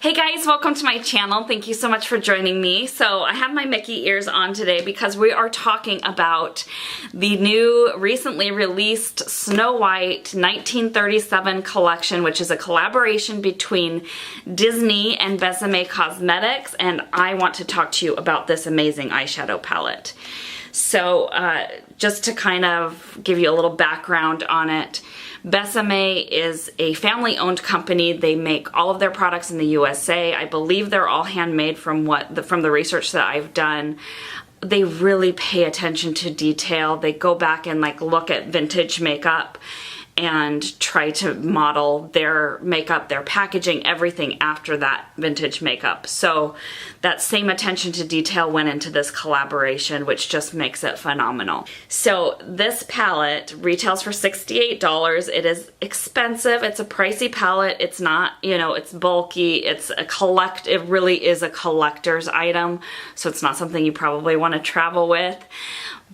Hey guys, welcome to my channel. Thank you so much for joining me. So I have my Mickey ears on today because we are talking about the new recently released Snow White 1937 collection, which is a collaboration between Disney and Besame Cosmetics, and I want to talk to you about this amazing eyeshadow palette. So just to kind of give you a little background on it, Besame is a family-owned company. They make all of their products in the USA. I believe they're all handmade from the research that I've done. They really pay attention to detail. They go back and look at vintage makeup and try to model their makeup, their packaging, everything after that vintage makeup. So that same attention to detail went into this collaboration, which just makes it phenomenal. So this palette retails for $68. It is expensive. It's a pricey palette. It's not, it's bulky. It really is a collector's item. So it's not something you probably want to travel with,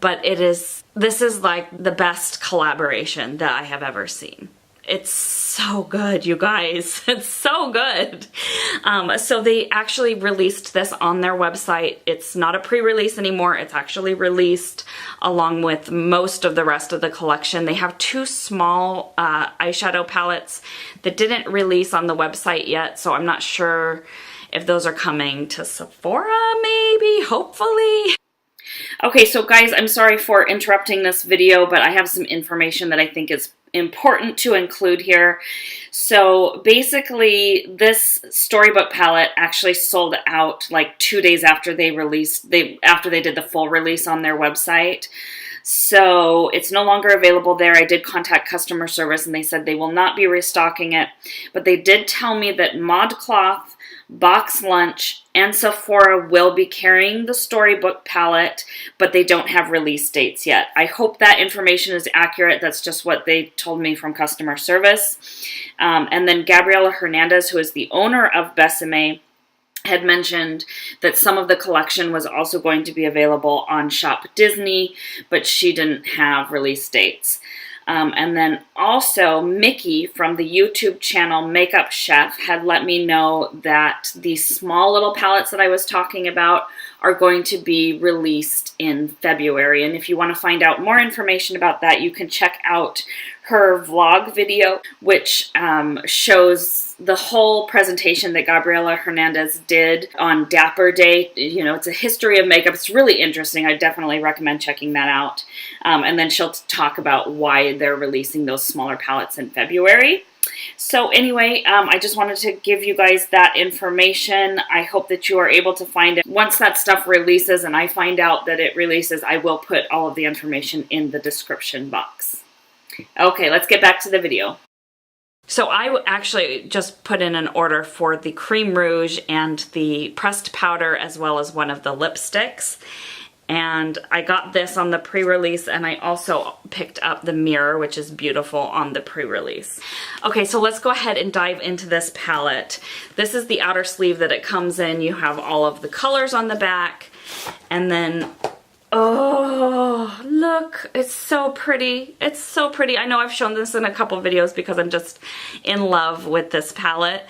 but this is like the best collaboration that I have ever seen. It's so good, you guys. It's so good. So they actually released this on their website. It's not a pre-release anymore. It's actually released along with most of the rest of the collection. They have two small eyeshadow palettes that didn't release on the website yet, so I'm not sure if those are coming to Sephora, maybe, hopefully. Okay, so guys, I'm sorry for interrupting this video, but I have some information that I think is important to include here. So basically, this storybook palette actually sold out like 2 days after they did the full release on their website. So it's no longer available there. I did contact customer service and they said they will not be restocking it, but they did tell me that ModCloth, Box Lunch, and Sephora will be carrying the storybook palette, but they don't have release dates yet. I hope that information is accurate. That's just what they told me from customer service. And then Gabriela Hernandez, who is the owner of Besame, had mentioned that some of the collection was also going to be available on Shop Disney, but she didn't have release dates. And then also Mickey from the YouTube channel Makeup Chef had let me know that these small little palettes that I was talking about are going to be released in February. And if you want to find out more information about that, you can check out her vlog video, which shows the whole presentation that Gabriela Hernandez did on Dapper Day. It's a history of makeup. It's really interesting. I definitely recommend checking that out. And then she'll talk about why they're releasing those smaller palettes in February. So anyway, I just wanted to give you guys that information. I hope that you are able to find it. Once that stuff releases and I find out that it releases, I will put all of the information in the description box. Okay, let's get back to the video. So I actually just put in an order for the cream rouge and the pressed powder as well as one of the lipsticks. And I got this on the pre-release, and I also picked up the mirror, which is beautiful, on the pre-release. Okay, so let's go ahead and dive into this palette. This is the outer sleeve that it comes in. You have all of the colors on the back, and then oh, look, it's so pretty. It's so pretty. I know I've shown this in a couple videos because I'm just in love with this palette,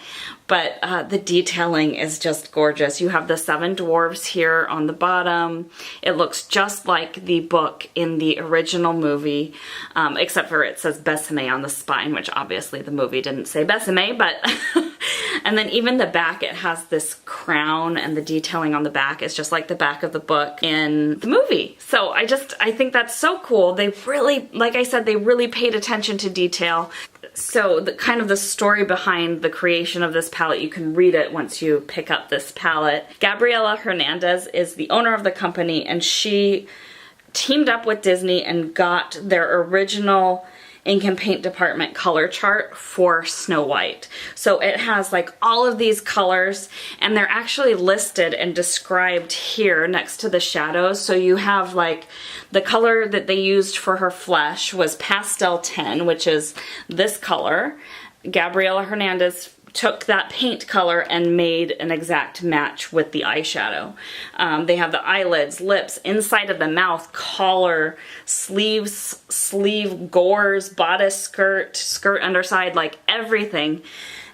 but the detailing is just gorgeous. You have the 7 dwarves here on the bottom. It looks just like the book in the original movie, except for it says Besame on the spine, which obviously the movie didn't say Besame, but and then even the back, it has this crown, and the detailing on the back is just like the back of the book in the movie. So I think that's so cool. They really, like I said, they really paid attention to detail. So the kind of the story behind the creation of this palette, you can read it once you pick up this palette. Gabriela Hernandez is the owner of the company, and she teamed up with Disney and got their original ink and paint department color chart for Snow White. So it has like all of these colors, and they're actually listed and described here next to the shadows. So you have like the color that they used for her flesh was Pastel 10, which is this color. Gabriela Hernandez took that paint color and made an exact match with the eyeshadow. They have the eyelids, lips, inside of the mouth, collar, sleeves, sleeve, gores, bodice, skirt, skirt underside, like everything.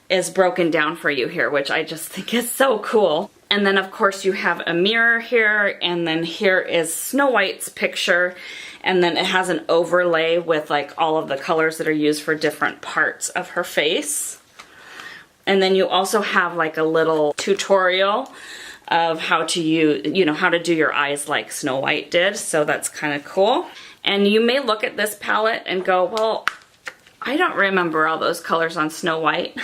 is broken down for you here, which I just think is so cool. And then of course you have a mirror here, and then here is Snow White's picture, and then it has an overlay with like all of the colors that are used for different parts of her face. And then you also have like a little tutorial of how to use, how to do your eyes like Snow White did, so that's kind of cool. And you may look at this palette and go, well, I don't remember all those colors on Snow White,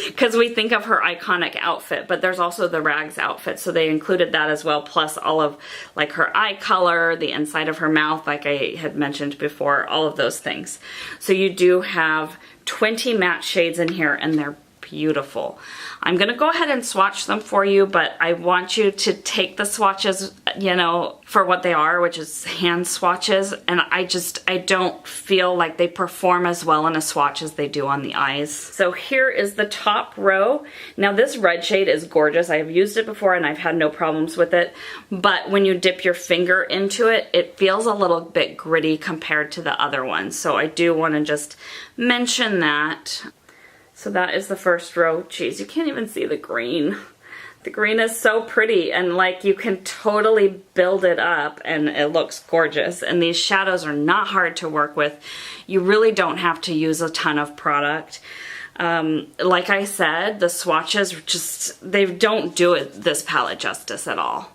because we think of her iconic outfit, but there's also the rags outfit, so they included that as well, plus all of like her eye color, the inside of her mouth, like I had mentioned before, all of those things. So you do have 20 matte shades in here, and they're beautiful. I'm gonna go ahead and swatch them for you, but I want you to take the swatches, for what they are, which is hand swatches, and I don't feel like they perform as well in a swatch as they do on the eyes. So here is the top row. Now this red shade is gorgeous. I have used it before and I've had no problems with it, but when you dip your finger into it, it feels a little bit gritty compared to the other ones. So I do want to just mention that. So that is the first row. Geez, you can't even see the green. The green is so pretty, and like you can totally build it up and it looks gorgeous. And these shadows are not hard to work with. You really don't have to use a ton of product. Like I said, the swatches they don't do this palette justice at all.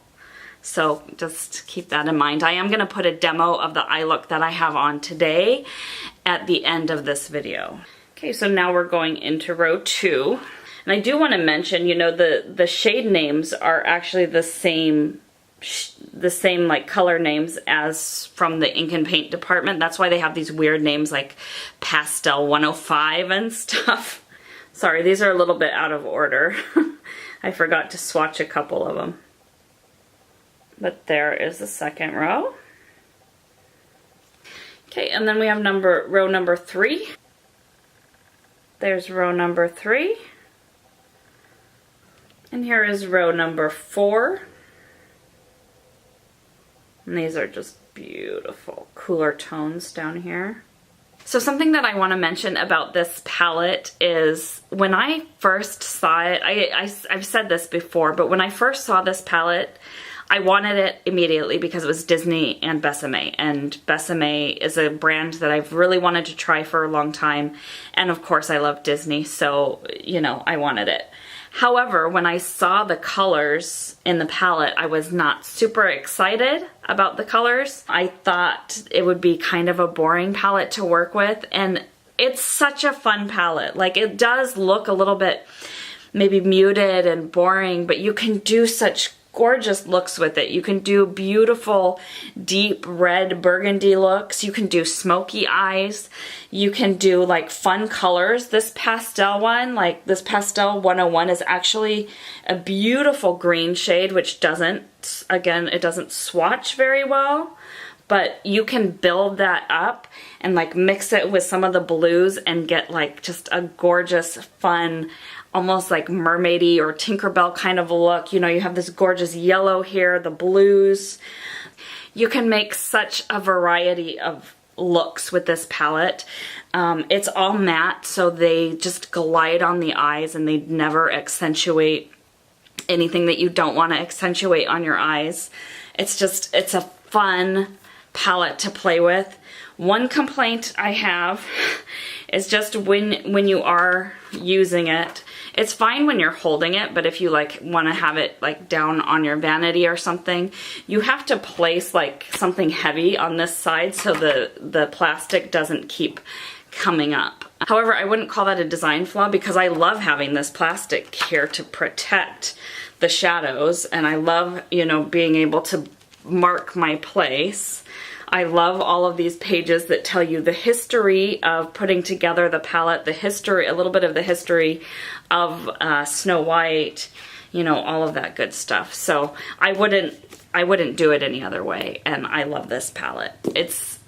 So just keep that in mind. I am gonna put a demo of the eye look that I have on today at the end of this video. Okay, so now we're going into row 2. And I do want to mention, the shade names are actually the same like color names as from the ink and paint department. That's why they have these weird names like Pastel 105 and stuff. Sorry, these are a little bit out of order. I forgot to swatch a couple of them. But there is the second row. Okay, and then we have row number 3. There's row number 3. And here is row number 4. And these are just beautiful, cooler tones down here. So something that I want to mention about this palette is when I first saw it, I've said this before, but when I first saw this palette, I wanted it immediately because it was Disney and Besame. And Besame is a brand that I've really wanted to try for a long time. And of course I love Disney, so, I wanted it. However, when I saw the colors in the palette, I was not super excited about the colors. I thought it would be kind of a boring palette to work with, and it's such a fun palette. Like, it does look a little bit maybe muted and boring, but you can do such gorgeous looks with it. You can do beautiful deep red burgundy looks. You can do smoky eyes. You can do like fun colors. This pastel one, like this Pastel 101, is actually a beautiful green shade, which it doesn't swatch very well, but you can build that up and like mix it with some of the blues and get like just a gorgeous, fun, almost like mermaidy or Tinkerbell kind of a look. You have this gorgeous yellow here, the blues. You can make such a variety of looks with this palette. It's all matte, so they just glide on the eyes and they never accentuate anything that you don't want to accentuate on your eyes. It's a fun palette to play with. One complaint I have is just when you are using it, it's fine when you're holding it, but if you like want to have it like down on your vanity or something, you have to place like something heavy on this side so the plastic doesn't keep coming up. However, I wouldn't call that a design flaw because I love having this plastic here to protect the shadows, and I love, being able to mark my place. I love all of these pages that tell you the history of putting together the palette, a little bit of the history of Snow White, all of that good stuff. So I wouldn't do it any other way, and I love this palette. It's,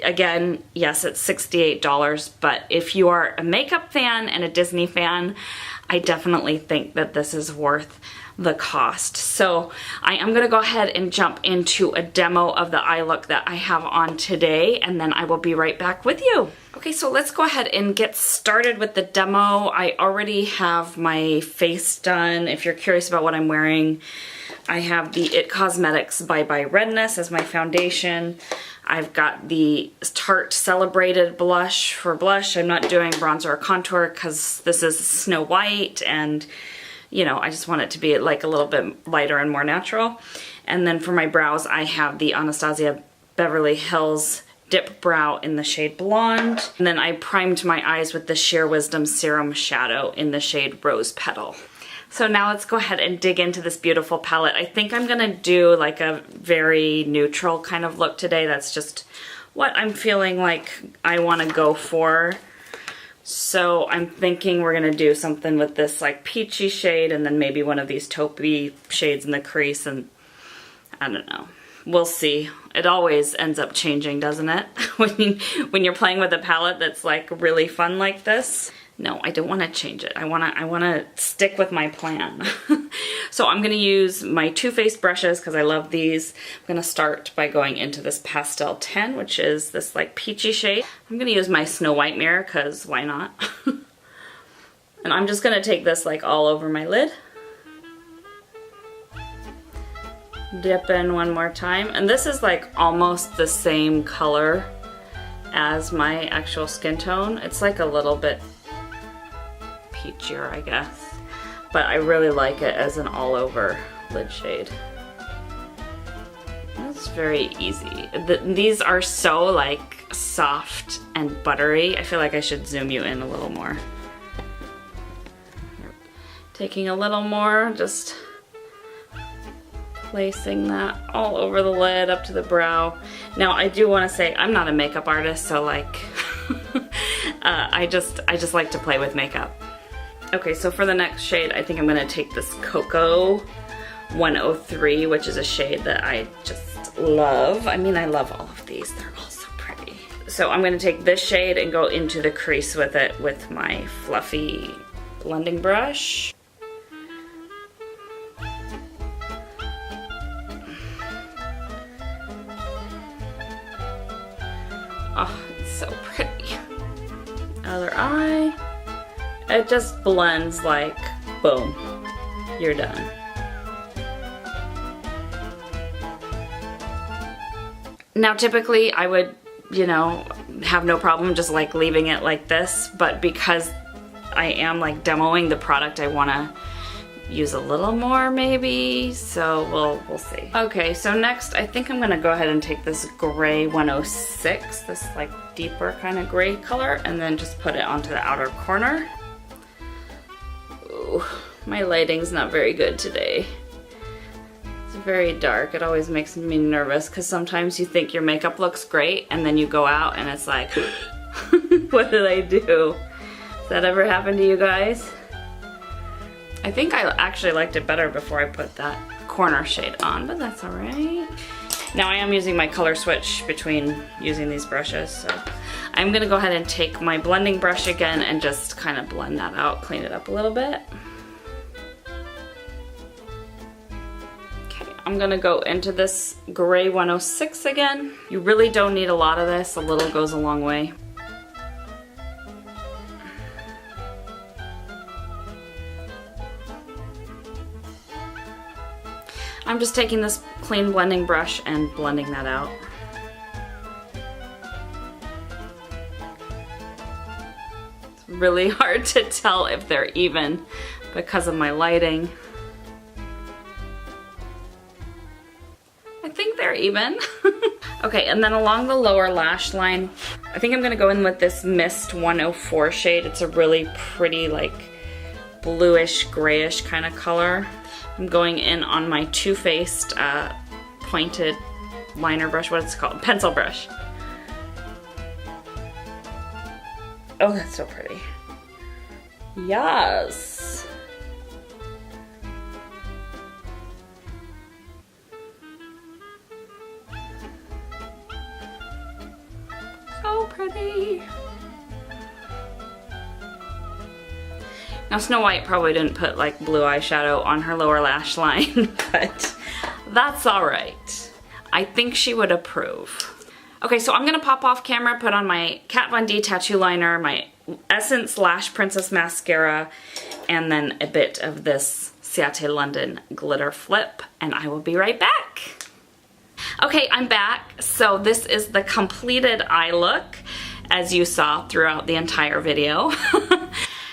again, yes, it's $68, but if you are a makeup fan and a Disney fan, I definitely think that this is worth the cost. So I am gonna go ahead and jump into a demo of the eye look that I have on today, and then I will be right back with you. Okay, so let's go ahead and get started with the demo. I already have my face done. If you're curious about what I'm wearing, I have the It Cosmetics Bye Bye Redness as my foundation. I've got the Tarte Celebrated blush for blush. I'm not doing bronzer or contour because this is Snow White, and you know, I just want it to be like a little bit lighter and more natural. And then for my brows, I have the Anastasia Beverly Hills Dip Brow in the shade Blonde. And then I primed my eyes with the Sheer Wisdom Serum Shadow in the shade Rose Petal. So now let's go ahead and dig into this beautiful palette. I think I'm gonna do like a very neutral kind of look today. That's just what I'm feeling like I wanna go for. So I'm thinking we're gonna do something with this like peachy shade and then maybe one of these taupey shades in the crease, and I don't know. We'll see. It always ends up changing, doesn't it? when you're playing with a palette that's like really fun like this. No, I don't want to change it. I want to stick with my plan. So I'm going to use my Too Faced brushes because I love these. I'm going to start by going into this Pastel 10, which is this like peachy shade. I'm going to use my Snow White mirror because why not? And I'm just going to take this like all over my lid. Dip in one more time. And this is like almost the same color as my actual skin tone. It's like a little bit peachier, I guess, but I really like it as an all-over lid shade. That's very easy. These are so like soft and buttery. I feel like I should zoom you in a little more. Taking a little more, just placing that all over the lid up to the brow. Now I do want to say I'm not a makeup artist, so like I just like to play with makeup. Okay, so for the next shade, I think I'm going to take this Cocoa 103, which is a shade that I just love. I mean, I love all of these. They're all so pretty. So I'm going to take this shade and go into the crease with it with my fluffy blending brush. Oh, it's so pretty. Other eye. It just blends like, boom, you're done. Now typically I would, you know, have no problem just like leaving it like this, but because I am like demoing the product, I want to use a little more maybe, so we'll see. Okay, so next I think I'm gonna go ahead and take this gray 106, this like deeper kind of gray color, and then just put it onto the outer corner. Ooh, my lighting's not very good today. It's very dark. It always makes me nervous because sometimes you think your makeup looks great and then you go out and it's like, what did I do? Has that ever happened to you guys? I think I actually liked it better before I put that corner shade on, but that's alright. Now I am using my color switch between using these brushes, so I'm gonna go ahead and take my blending brush again and just kind of blend that out, clean it up a little bit. Okay, I'm gonna go into this gray 106 again. You really don't need a lot of this, a little goes a long way. I'm just taking this clean blending brush and blending that out. It's really hard to tell if they're even because of my lighting. I think they're even. Okay, and then along the lower lash line, I think I'm gonna go in with this Mist 104 shade. It's a really pretty, like, bluish, grayish kind of color. I'm going in on my Too Faced pointed liner brush, what's it called? Pencil brush. Oh, that's so pretty. Yes. So pretty. Now Snow White probably didn't put like blue eyeshadow on her lower lash line, but that's alright. I think she would approve. Okay, so I'm gonna pop off camera, put on my Kat Von D tattoo liner, my Essence Lash Princess mascara, and then a bit of this Ciate London glitter flip, and I will be right back. Okay, I'm back. So this is the completed eye look, as you saw throughout the entire video.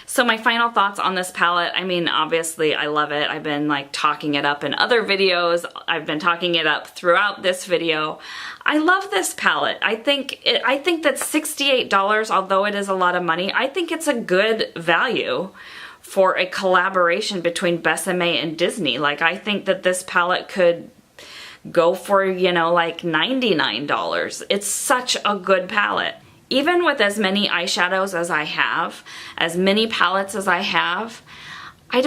So my final thoughts on this palette, I mean, obviously I love it. I've been like talking it up in other videos. I've been talking it up throughout this video. I love this palette. I think that $68, although it is a lot of money, I think it's a good value for a collaboration between Besame and Disney. Like, I think that this palette could go for, you know, like $99. It's such a good palette. Even with as many eyeshadows as I have, as many palettes as I have, I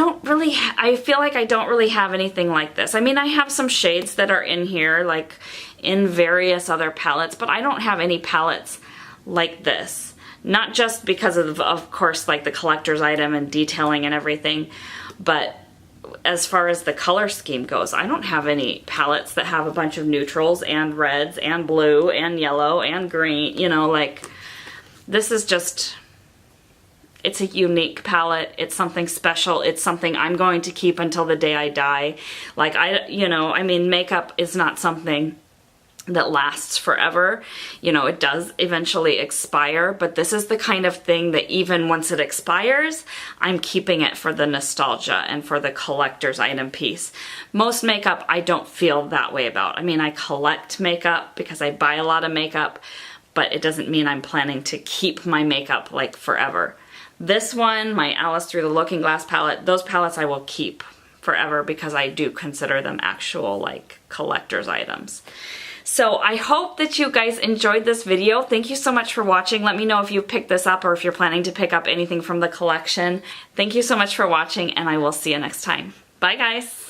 feel like I don't really have anything like this. I mean, I have some shades that are in here, like in various other palettes, but I don't have any palettes like this. Not just because of course, like the collector's item and detailing and everything, but as far as the color scheme goes, I don't have any palettes that have a bunch of neutrals and reds and blue and yellow and green, you know, like, this is just, it's a unique palette. It's something special. It's something I'm going to keep until the day I die. Like, I mean, makeup is not something that lasts forever. You know, it does eventually expire, but this is the kind of thing that even once it expires, I'm keeping it for the nostalgia and for the collector's item piece. Most makeup I don't feel that way about. I mean, I collect makeup because I buy a lot of makeup, but it doesn't mean I'm planning to keep my makeup like forever. This one, my Alice Through the Looking Glass palette, those palettes I will keep forever because I do consider them actual like collector's items. So I hope that you guys enjoyed this video. Thank you so much for watching. Let me know if you picked this up or if you're planning to pick up anything from the collection. Thank you so much for watching, and I will see you next time. Bye guys.